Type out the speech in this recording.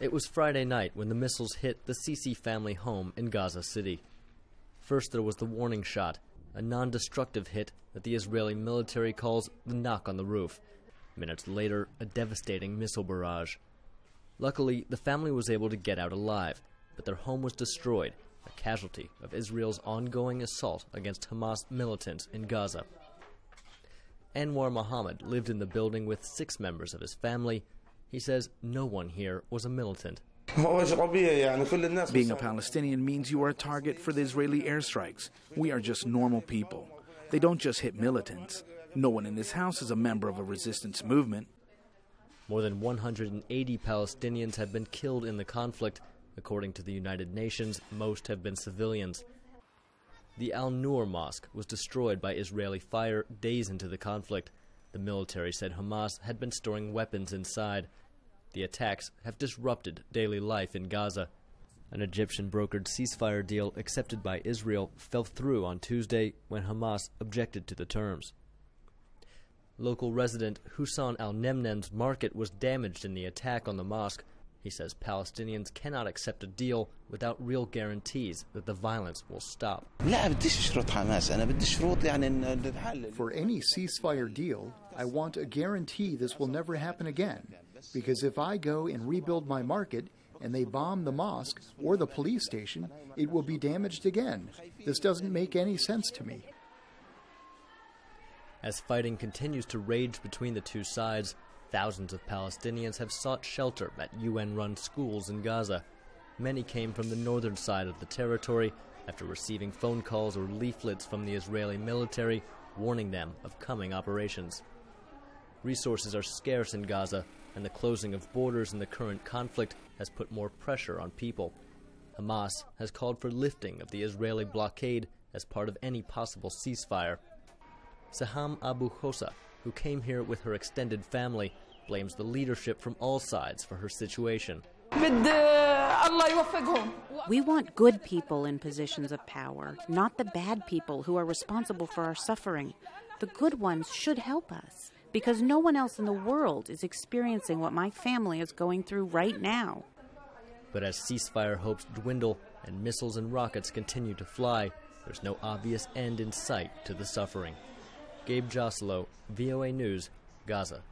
It was Friday night when the missiles hit the Sisi family home in Gaza City. First there was the warning shot, a non-destructive hit that the Israeli military calls the knock on the roof. Minutes later, a devastating missile barrage. Luckily, the family was able to get out alive, but their home was destroyed, a casualty of Israel's ongoing assault against Hamas militants in Gaza. Anwar Mohammed lived in the building with 6 members of his family. He says no one here was a militant. Being a Palestinian means you are a target for the Israeli airstrikes. We are just normal people. They don't just hit militants. No one in this house is a member of a resistance movement. More than 180 Palestinians have been killed in the conflict. According to the United Nations, most have been civilians. The Al-Nur mosque was destroyed by Israeli fire days into the conflict. The military said Hamas had been storing weapons inside. The attacks have disrupted daily life in Gaza. An Egyptian brokered ceasefire deal accepted by Israel fell through on Tuesday when Hamas objected to the terms. Local resident Hussan al-Nemnem's market was damaged in the attack on the mosque. He says Palestinians cannot accept a deal without real guarantees that the violence will stop. For any ceasefire deal, I want a guarantee this will never happen again. Because if I go and rebuild my market and they bomb the mosque or the police station, it will be damaged again. This doesn't make any sense to me. As fighting continues to rage between the two sides, thousands of Palestinians have sought shelter at UN-run schools in Gaza. Many came from the northern side of the territory after receiving phone calls or leaflets from the Israeli military warning them of coming operations. Resources are scarce in Gaza, and the closing of borders in the current conflict has put more pressure on people. Hamas has called for lifting of the Israeli blockade as part of any possible ceasefire. Seham Abu Khosa, who came here with her extended family, blames the leadership from all sides for her situation. We want good people in positions of power, not the bad people who are responsible for our suffering. The good ones should help us, because no one else in the world is experiencing what my family is going through right now. But as ceasefire hopes dwindle and missiles and rockets continue to fly, there's no obvious end in sight to the suffering. Gabe, Joselow, VOA News, Gaza.